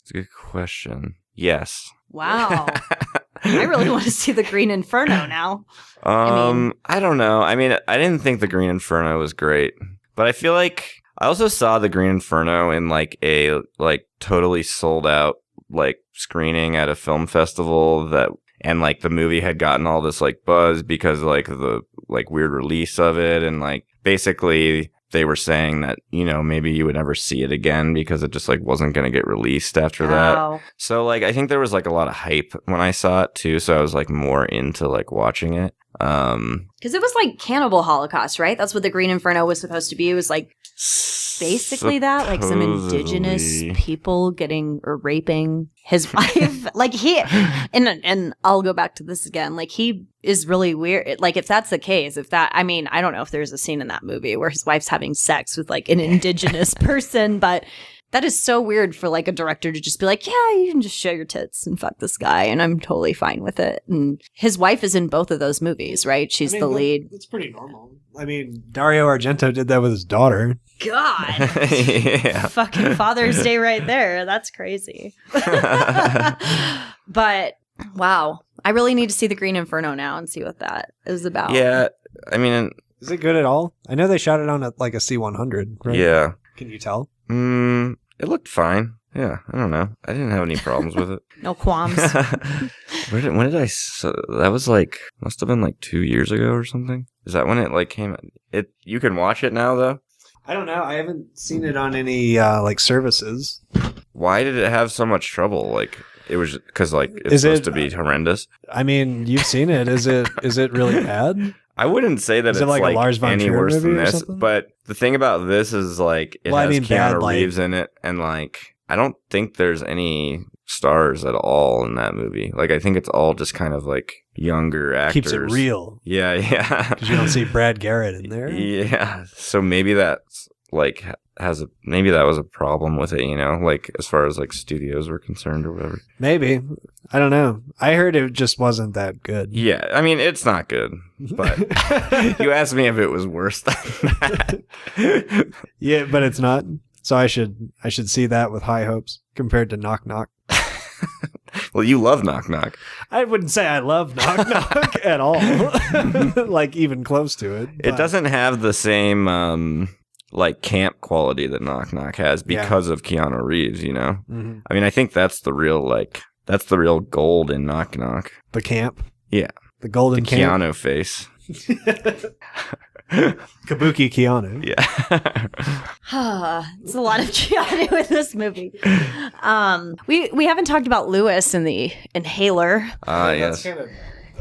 It's a good question. Yes. Wow. I really want to see The Green Inferno now. I don't know. I mean, I didn't think The Green Inferno was great, but I feel like I also saw The Green Inferno in like a like totally sold out like screening at a film festival and like the movie had gotten all this like buzz because like the like weird release of it, and like basically they were saying that, you know, maybe you would never see it again because it just like wasn't going to get released after that. So like I think there was like a lot of hype when I saw it too, so I was like more into like watching it. Because it was like Cannibal Holocaust, right? That's what The Green Inferno was supposed to be. It was like basically that, like some indigenous people getting or raping his wife. Like and I'll go back to this again. Like he is really weird. Like if that's the case, I mean, I don't know if there's a scene in that movie where his wife's having sex with like an indigenous person, but that is so weird for like a director to just be like, yeah, you can just show your tits and fuck this guy, and I'm totally fine with it. And his wife is in both of those movies, right? She's the lead. It's pretty normal. I mean, Dario Argento did that with his daughter. God. Yeah. Fucking Father's Day right there. That's crazy. But wow. I really need to see The Green Inferno now and see what that is about. Yeah. I mean, is it good at all? I know they shot it on like a C100, right? Yeah. Can you tell? It looked fine. Yeah, I don't know. I didn't have any problems with it. No qualms. When did that was like, must have been like 2 years ago or something. Is that when it like came? You can watch it now though? I don't know. I haven't seen it on any like services. Why did it have so much trouble? Like it was because like it's supposed to be horrendous. I mean, you've seen it. Is it really bad? I wouldn't say that it's like a Lars von Trier worse than this, but the thing about this is like it has Keanu Reeves in it, and like I don't think there's any stars at all in that movie. Like I think it's all just kind of like younger actors. Keeps it real. Yeah. Because you don't see Brad Garrett in there. Yeah, so maybe that's like maybe that was a problem with it, you know, like as far as like studios were concerned or whatever. Maybe. I don't know. I heard it just wasn't that good. Yeah, I mean it's not good, but you asked me if it was worse than that. Yeah, but it's not. So I should see that with high hopes compared to Knock Knock. Well, you love Knock Knock. I wouldn't say I love Knock Knock at all. Like even close to it. It doesn't have the same like camp quality that Knock Knock has because of Keanu Reeves, you know? Mm-hmm. I mean, I think that's the real gold in Knock Knock. The camp? Yeah. The golden camp? Keanu face. Kabuki Keanu. Yeah. It's a lot of Keanu in this movie. We haven't talked about Lewis and the Inhaler. Yes. That's kind of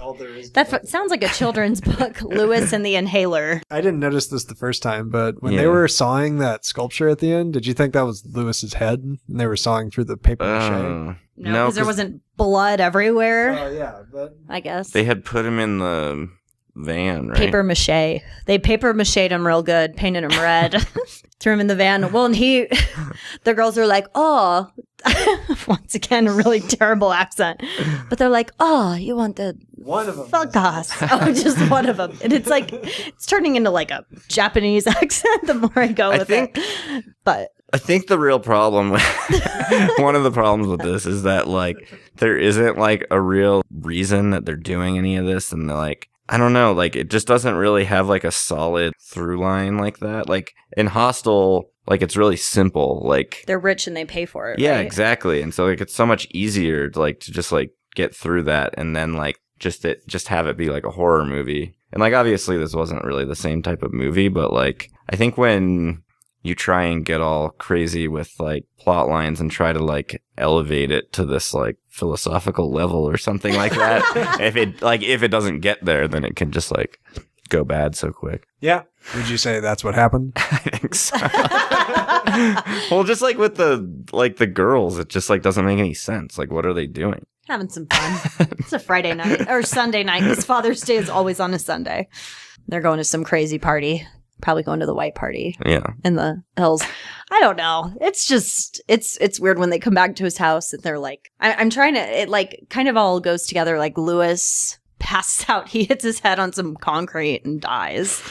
all there is. That sounds like a children's book, Lewis and the Inhaler. I didn't notice this the first time, but when they were sawing that sculpture at the end, did you think that was Lewis's head? And they were sawing through the paper mache? No, because there wasn't blood everywhere. Oh, yeah, but I guess. They had put him in the van, right? Paper mache. They paper mached him real good, painted him red, threw him in the van. Well, and the girls are like, oh, once again, a really terrible accent. But they're like, oh, you want to one of them fuck us. Oh, just one of them. And it's like, it's turning into like a Japanese accent the more I go with it. But I think the real problem, one of the problems with this is that like there isn't like a real reason that they're doing any of this, and they're like, I don't know, like it just doesn't really have like a solid through line like that. Like in Hostel, like it's really simple. Like they're rich and they pay for it. Yeah, right? exactly. And so like it's so much easier to like to just like get through that, and then like just have it be like a horror movie. And like obviously this wasn't really the same type of movie, but like I think when you try and get all crazy with like plot lines and try to like elevate it to this like philosophical level or something like that, if it doesn't get there, then it can just like go bad so quick. Yeah. Would you say that's what happened? I think so. Well, just like with the girls, it just like doesn't make any sense. Like, what are they doing? Having some fun. It's a Friday night or Sunday night because Father's Day is always on a Sunday. They're going to some crazy party. Probably going to the white party. Yeah. In the hills. I don't know. It's just, it's weird when they come back to his house and they're like, I'm trying to, it like kind of all goes together. Like Lewis passes out. He hits his head on some concrete and dies.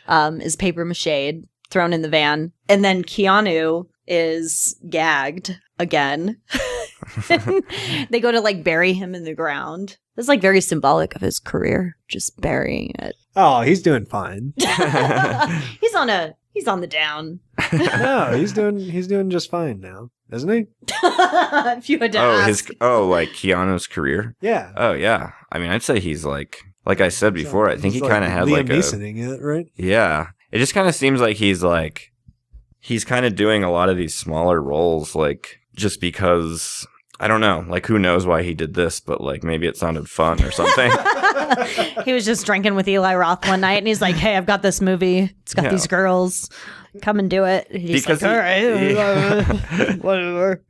Is paper mache thrown in the van. And then Keanu is gagged again. They go to like bury him in the ground. It's like very symbolic of his career, just burying it. Oh, he's doing fine. He's on the down. No, he's doing just fine now, isn't he? If you had to ask. Like Keanu's career. Yeah. Oh yeah. I mean, I'd say he's like I said before. I think he kind of had Liam like Neesoning it, right? Yeah. It just kind of seems like he's kind of doing a lot of these smaller roles, like just because. I don't know. Like, who knows why he did this, but, like, maybe it sounded fun or something. He was just drinking with Eli Roth one night, and he's like, hey, I've got this movie. It's got these girls. Come and do it. And he's because like, all right. Whatever.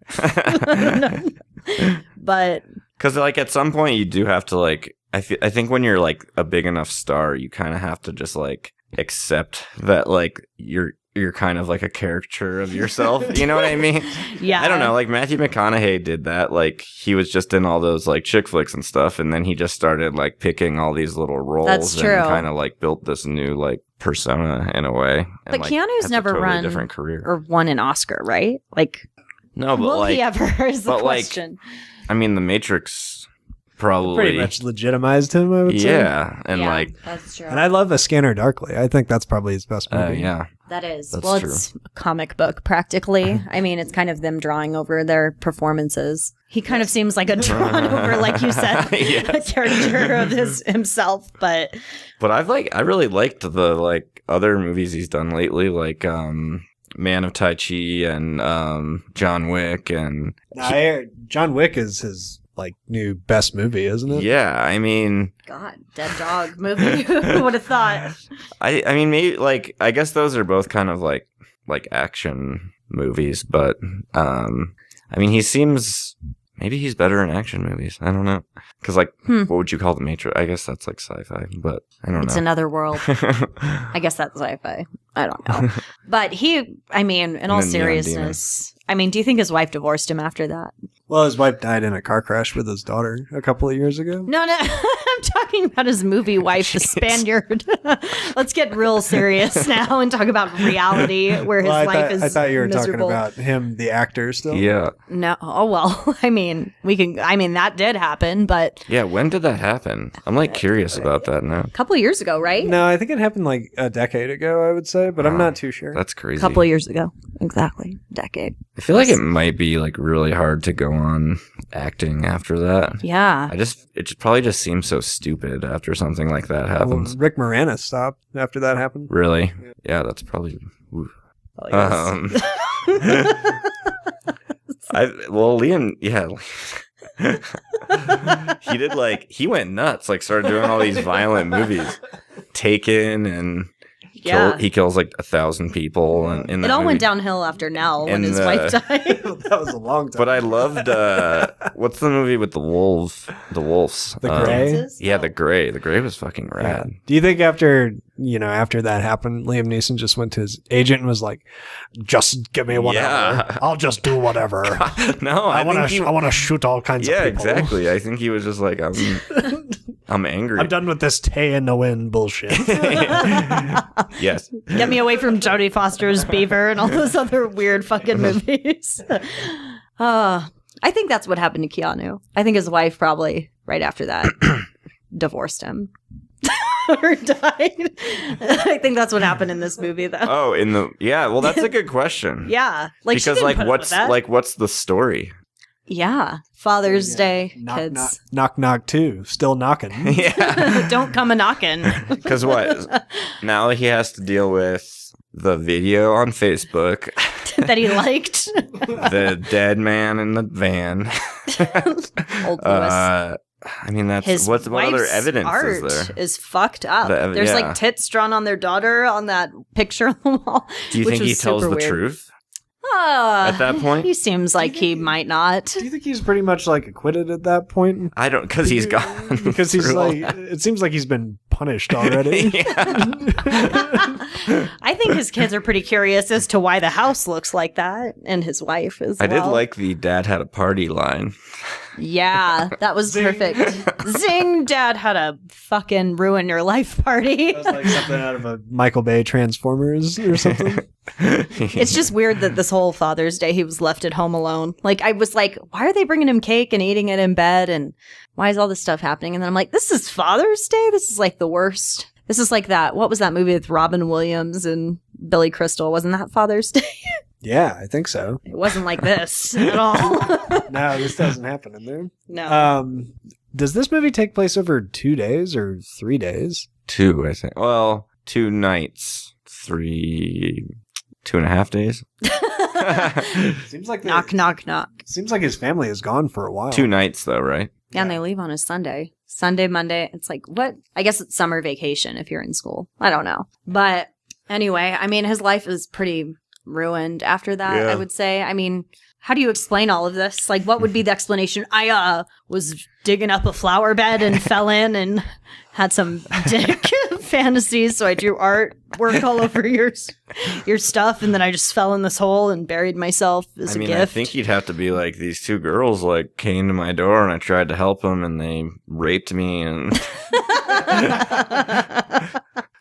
But... Because, like, at some point, you do have to, like... I think when you're, like, a big enough star, you kind of have to just, like, accept that, like, you're kind of like a caricature of yourself. You know what I mean? Yeah. I don't know. Like Matthew McConaughey did that. Like he was just in all those like chick flicks and stuff. And then he just started like picking all these little roles. That's true. And kind of like built this new like persona in a way. And, but like, Keanu's never run different career or won an Oscar, right? Like, no, but will like, he ever is the question. Like, I mean, The Matrix probably pretty much legitimized him, I would say. Yeah. And like, that's true. And I love A Scanner Darkly. I think that's probably his best movie. Yeah. That is. That's well, true. It's a comic book practically. I mean, it's kind of them drawing over their performances. He kind of seems like a drawn over, like you said, a caricature of himself. But I really liked the like other movies he's done lately, like Man of Tai Chi and John Wick and John Wick is his like new best movie, isn't it? Yeah, I mean, God, Dead Dog movie. Who would have thought? I mean, maybe like I guess those are both kind of like action movies, but I mean, he seems maybe he's better in action movies. I don't know, because like what would you call The Matrix? I guess that's like sci-fi, but I don't know. It's another world. I guess that's sci-fi. I don't know, but I mean, in all seriousness. I mean, do you think his wife divorced him after that? Well, his wife died in a car crash with his daughter a couple of years ago. No, I'm talking about his movie wife, the Spaniard. Let's get real serious now and talk about reality, where his life is. I thought you were miserable. talking about him, the actor, still. Yeah. No. Oh well. I mean, that did happen, but yeah. When did that happen? I'm like curious about that now. a couple of years ago, right? No, I think it happened like a decade ago. I would say, but I'm not too sure. That's crazy. A couple of years ago, exactly, decade. I feel like it might be like really hard to go on acting after that. Yeah. It probably just seems so stupid after something like that happens. Well, Rick Moranis stopped after that happened. Really? Yeah, that's probably. Liam, yeah. He went nuts, like started doing all these violent movies. Taken and he kills like 1,000 people. And in that it all movie. went downhill after Nell when his wife died. That was a long time. But I loved, what's the movie with the wolves? The wolves. The Grey? Yeah, The Grey. The Grey was fucking rad. Yeah. Do you think after that happened, Liam Neeson just went to his agent and was like, just give me whatever. Yeah. I'll just do whatever. No, I want to shoot all kinds of people. Yeah, exactly. I think he was just like, I'm angry. I'm done with this Tay in the wind bullshit. Yes. Get me away from Jodie Foster's Beaver and all those other weird fucking movies. I think that's what happened to Keanu. I think his wife probably, right after that, divorced him. Or died. I think that's what happened in this movie, though. Oh, well, that's a good question. Yeah. Like, because, like, what's the story? Yeah. Father's Day, knock, kids. Knock, knock, too. Still knocking. Yeah. Don't come a knocking. Because what? Now he has to deal with the video on Facebook. That he liked. The dead man in the van. Old Lewis. I mean, that's His what other evidence art is there? is fucked up. There's like tits drawn on their daughter on that picture on the wall. Do you think he tells the truth at that point? He seems like he might not. Do you think he's pretty much like acquitted at that point? I don't, because he's gone. Because he's like, it seems like he's been punished already. I think his kids are pretty curious as to why the house looks like that, and his wife as well. I did like the dad had a party line. Yeah, that was perfect. Zing, dad had a fucking ruin your life party. That was like something out of a Michael Bay Transformers or something. It's just weird that this whole Father's Day he was left at home alone. Like, I was like, why are they bringing him cake and eating it in bed? And why is all this stuff happening? And then I'm like, this is Father's Day? This is like the worst. This is like that. What was that movie with Robin Williams and Billy Crystal? Wasn't that Father's Day? Yeah, I think so. It wasn't like this at all. No, this doesn't happen in there. No. Does this movie take place over 2 days or 3 days? 2, I think. Well, 2 nights, 2.5 days. Seems like knock, knock, knock. Seems like his family is gone for a while. 2 nights, though, right? Yeah, and they leave on a Sunday. Sunday, Monday. It's like, what? I guess it's summer vacation if you're in school. I don't know. But anyway, I mean, his life is pretty ruined after that, I would say. I mean, how do you explain all of this? Like, what would be the explanation? I was digging up a flower bed and fell in and had some dick fantasies, so I drew artwork all over your stuff, and then I just fell in this hole and buried myself as a gift. I think you'd have to be like, these 2 girls like came to my door and I tried to help them and they raped me and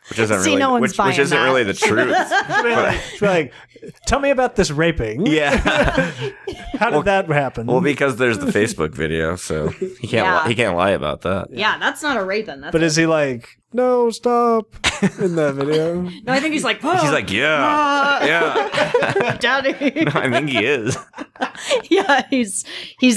which isn't really the truth. Like, tell me about this raping. Yeah. How did that happen? Well, because there's the Facebook video, so he can't lie about that. Yeah, that's not a raping. But is he like, no, stop in that video? No, I think he's like, he's like, yeah, daddy. No, I think he is. Yeah, he's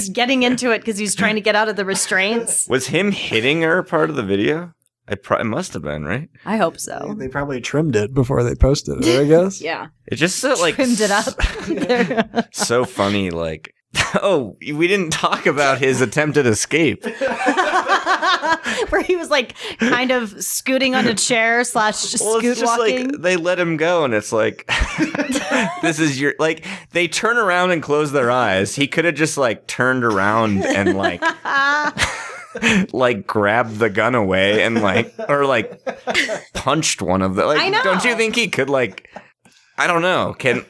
getting into it because he's trying to get out of the restraints. Was him hitting her part of the video? It must have been, right? I hope so. They probably trimmed it before they posted it, I guess. Yeah. It just like trimmed it up. So funny, like, oh, we didn't talk about his attempted escape. Where he was like kind of scooting on a chair / scoot it's just walking. Like they let him go and it's like this is your, like, they turn around and close their eyes. He could have just like turned around and like like grabbed the gun away and like, or like punched one of them. Like, I know. Don't you think he could, like, I don't know, it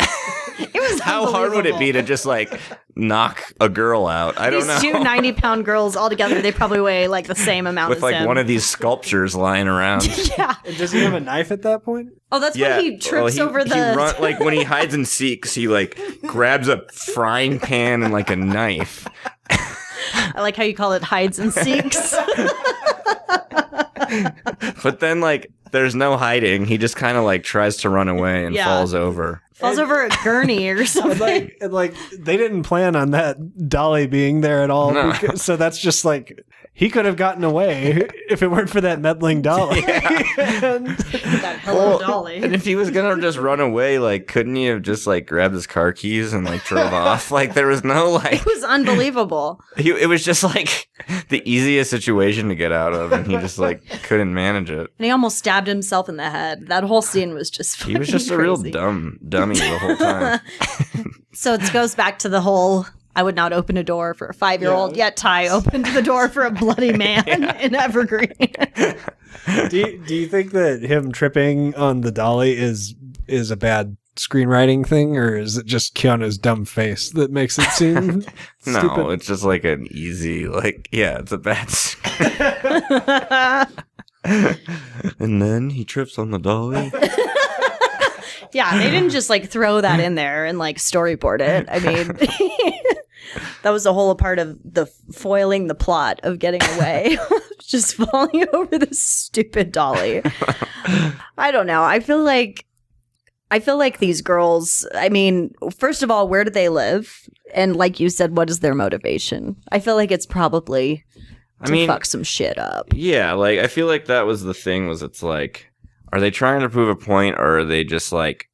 was how hard would it be to just like knock a girl out? I don't know. These 2 90-pound girls all together, they probably weigh like the same amount with as like him. one of these sculptures lying around. Yeah. Does he have a knife at that point? Oh, that's when he trips over the... like when he hides and seeks, he like grabs a frying pan and like a knife. I like how you call it hides and seeks. But then like there's no hiding. He just kind of like tries to run away and falls over. Falls over a gurney or something. And like they didn't plan on that dolly being there at all. No. So that's just like, he could have gotten away if it weren't for that meddling dolly. That hello dolly. And if he was gonna just run away, like, couldn't he have just like grabbed his car keys and like drove off? Like, there was no like. It was unbelievable. It was just like the easiest situation to get out of, and he just like couldn't manage it. And he almost stabbed himself in the head. That whole scene was just he was just crazy. A real dummy the whole time. So it goes back to the whole, I would not open a door for a 5-year-old, yet Ty opened the door for a bloody man in Evergreen. Do you think that him tripping on the dolly is a bad screenwriting thing, or is it just Keanu's dumb face that makes it seem No, stupid? it's just like an easy, like, yeah, it's a bad And then he trips on the dolly. Yeah, they didn't just like throw that in there and like storyboard it. I mean, that was a whole part of the foiling the plot of getting away. Just falling over this stupid dolly. I don't know. I feel like I feel like these girls, I mean, first of all, where do they live? And like you said, what is their motivation? I feel like it's probably to fuck some shit up. Yeah, like, I feel like that was the thing, was it's like, are they trying to prove a point, or are they just like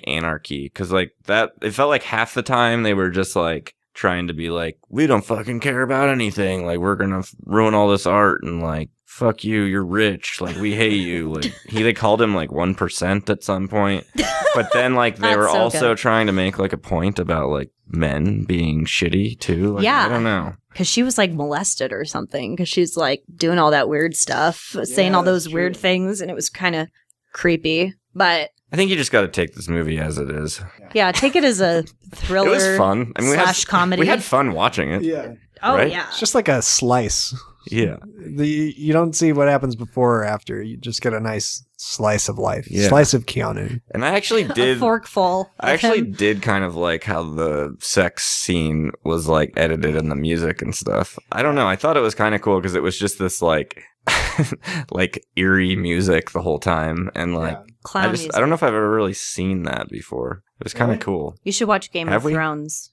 anarchy? Because like that, it felt like half the time they were just like trying to be like, we don't fucking care about anything. Like, we're gonna ruin all this art, and like, fuck you, you're rich. Like, we hate you. Like, they called him like 1% at some point. But then like they were also trying to make like a point about like men being shitty too. Like, I don't know. Because she was like molested or something. Because she's like doing all that weird stuff, saying all those weird things, and it was kind of creepy. But I think you just got to take this movie as it is. Yeah, take it as a thriller. It was fun. I mean, comedy. We had fun watching it. Yeah. Oh, right? yeah. It's just like a slice. Yeah. You don't see what happens before or after. You just get a nice slice of life. Yeah. Slice of Keanu. And I actually did. A forkful. I actually did kind of like how the sex scene was like edited in the music and stuff. I don't know. I thought it was kind of cool because it was just this like like eerie music the whole time, and like clown music. I don't know if I've ever really seen that before. It was kind of cool. You should watch Game of Thrones.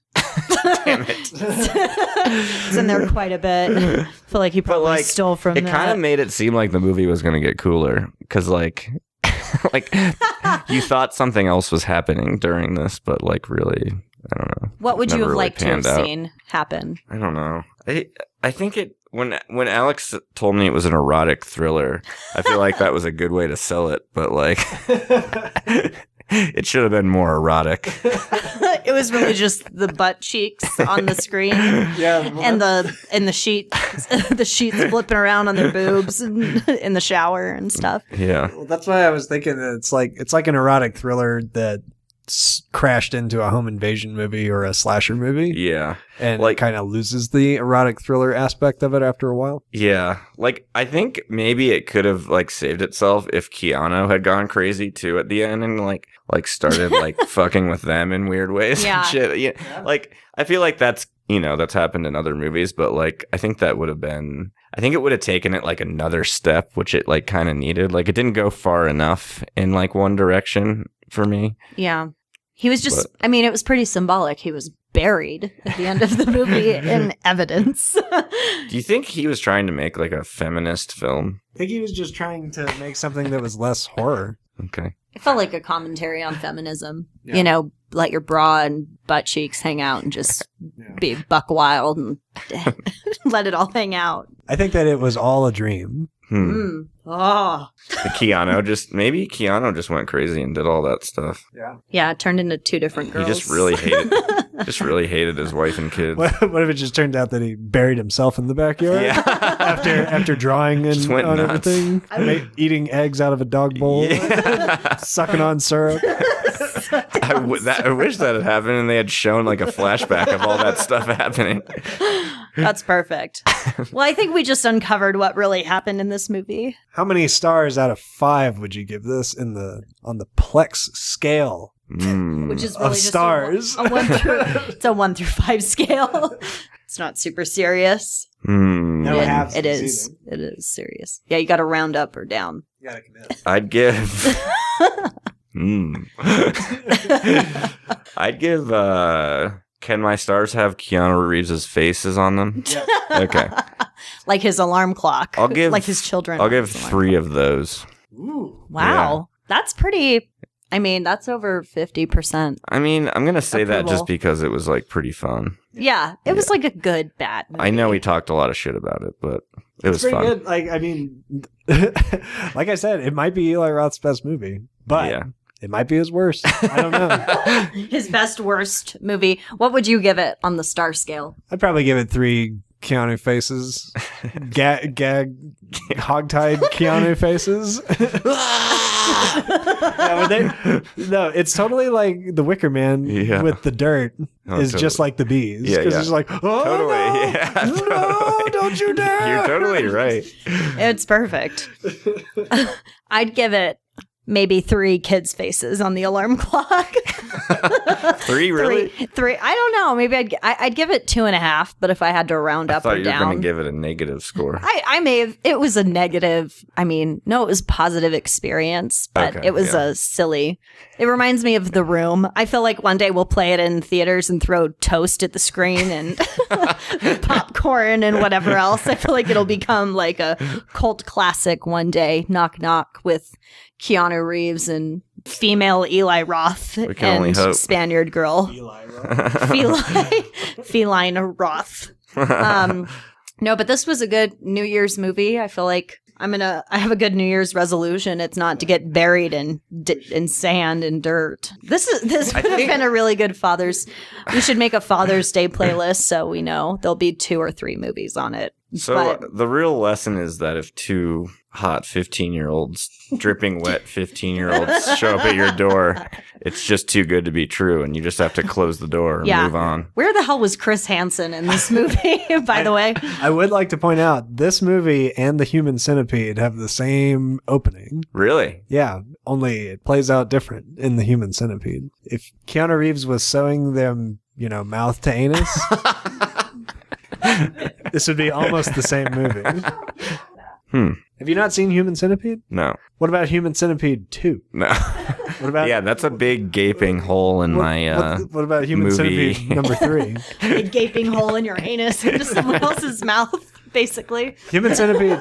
Damn it. It's in there quite a bit. I feel like he probably stole from it. It kind of made it seem like the movie was going to get cooler because like like you thought something else was happening during this, but like really, I don't know. What would you have liked to have seen happen? I don't know. I think it when Alex told me it was an erotic thriller, I feel like that was a good way to sell it, but like it should have been more erotic. It was really just the butt cheeks on the screen, and the sheets flipping around on their boobs in the shower and stuff. Yeah, well, that's why I was thinking that it's like an erotic thriller that crashed into a home invasion movie or a slasher movie. Yeah, and like, it kind of loses the erotic thriller aspect of it after a while. Yeah, like I think maybe it could have like saved itself if Keanu had gone crazy too at the end and like started like fucking with them in weird ways and shit. Yeah, like I feel like that's that's happened in other movies, but like I think that would have been. I think it would have taken it like another step, which it like kind of needed. Like it didn't go far enough in like one direction for me. Yeah. He was just, I mean, it was pretty symbolic. He was buried at the end of the movie in evidence. Do you think he was trying to make like a feminist film? I think he was just trying to make something that was less horror. Okay. It felt like a commentary on feminism. Yeah. Let your bra and butt cheeks hang out and just be buck wild and let it all hang out. I think that it was all a dream. Oh. Keanu just went crazy and did all that stuff. Yeah. Yeah, it turned into two different girls. He just really hated his wife and kids. What if it just turned out that he buried himself in the backyard after drawing and on nuts. everything, eating eggs out of a dog bowl, sucking on syrup. I wish that had happened and they had shown like a flashback of all that stuff happening. That's perfect. Well, I think we just uncovered what really happened in this movie. How many stars out of 5 would you give this on the Plex scale? Which is really of just stars. It's a 1 through 5 scale. It's not super serious. Never have it is. It is serious. Yeah, you got to round up or down. You got to commit. I'd give. I'd give. Can my stars have Keanu Reeves' faces on them? Yeah. Okay. Like his alarm clock. I'll give like his children. I'll give 3 of those. Ooh. Wow, that's pretty. I mean, that's over 50%. I mean, I'm gonna say that just because it was like pretty fun. Yeah, it was like a good bad movie. I know we talked a lot of shit about it, but it was pretty fun. Good. Like I mean, like I said, it might be Eli Roth's best movie, but it might be his worst. I don't know. His best worst movie. What would you give it on the star scale? I'd probably give it 3 Keanu faces. Gag hogtied Keanu faces. No, it's totally like the Wicker Man with the dirt is just like the bees. Because it's like, oh, no, don't you dare. You're totally right. It's perfect. I'd give it maybe 3 kids' faces on the alarm clock. 3, really? 3. I don't know. Maybe I'd give it 2.5. But if I had to round up or down, I thought you were going to give it a negative score. I may have. It was a negative. I mean, no, it was positive experience, but it was a silly. It reminds me of The Room. I feel like one day we'll play it in theaters and throw toast at the screen and popcorn and whatever else. I feel like it'll become like a cult classic one day. Knock knock with Keanu Reeves and female Eli Roth and Spaniard girl Eli Roth. Feline Roth. No, but this was a good New Year's movie. I feel like I have a good New Year's resolution. It's not to get buried in sand and dirt. This would have been a really good we should make a Father's Day playlist so we know there'll be 2 or 3 movies on it. So the real lesson is that if 2 hot 15-year-olds, dripping wet 15-year-olds show up at your door, it's just too good to be true, and you just have to close the door and move on. Where the hell was Chris Hansen in this movie, by the way? I would like to point out, this movie and The Human Centipede have the same opening. Really? Yeah, only it plays out different in The Human Centipede. If Keanu Reeves was sewing them, mouth to anus... this would be almost the same movie. Have you not seen Human Centipede? No. What about Human Centipede 2? No. What about? Yeah, that's a big gaping hole in my what about Human movie. Centipede number 3? A gaping hole in your anus into someone else's mouth, basically. Human Centipede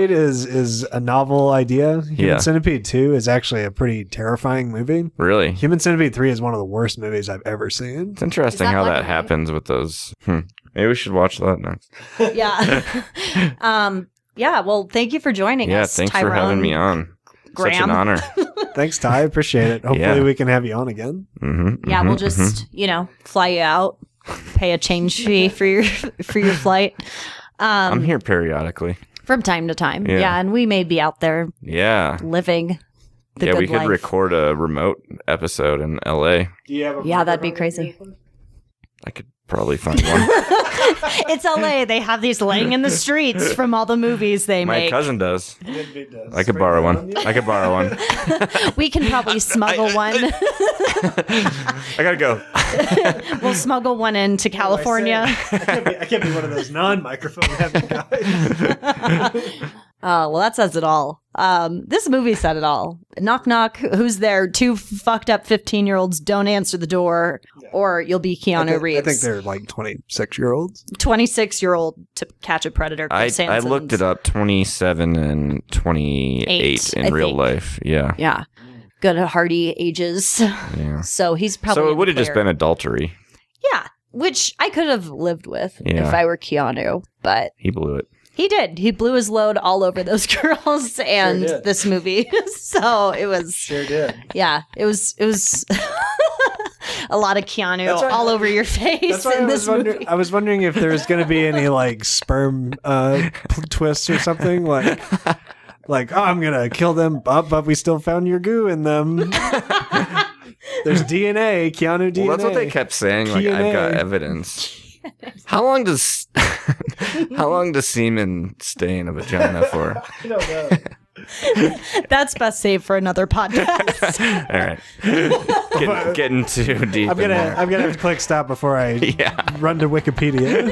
is a novel idea. Human Centipede 2 is actually a pretty terrifying movie. Really? Human Centipede 3 is one of the worst movies I've ever seen. It's interesting how that happens with those. Maybe we should watch that next. Yeah. Yeah, well, thank you for joining us, Yeah, thanks for having me on. Graham. Such an honor. Thanks, Ty. Appreciate it. Hopefully we can have you on again. We'll just, fly you out, pay a change fee for your flight. I'm here periodically. From time to time. Yeah, and we may be out there living the good we could life. record a remote episode in LA. Do you have that'd be crazy. I could probably find one. It's LA. They have these laying in the streets from all the movies they make. My cousin does. I could borrow one. We can probably smuggle one. I gotta go. We'll smuggle one into California. I can't be one of those non-microphone heavy guys. Well, that says it all. This movie said it all. Knock, knock. Who's there? 2 fucked up 15-year-olds. Don't answer the door, or you'll be Keanu Reeves. I think they're like 26-year-olds. 26-year-old to catch a predator. I looked it up. 27 and 28 in real life. Yeah. Yeah. Good hearty ages. Yeah. So he's probably. So it would have just been adultery. Yeah, which I could have lived with if I were Keanu, but he blew it. He did. He blew his load all over those girls and this movie. So it was. Sure did. Yeah, it was a lot of Keanu all over your face in this movie. I was wondering if there was going to be any like sperm twists or something like, oh, I'm going to kill them, but we still found your goo in them. There's DNA, Keanu DNA. Well, that's what they kept saying. Like, I've got evidence. How long does semen stay in a vagina for? I don't know. That's best saved for another podcast. All right. Getting too deep. I'm gonna have to click stop before I run to Wikipedia.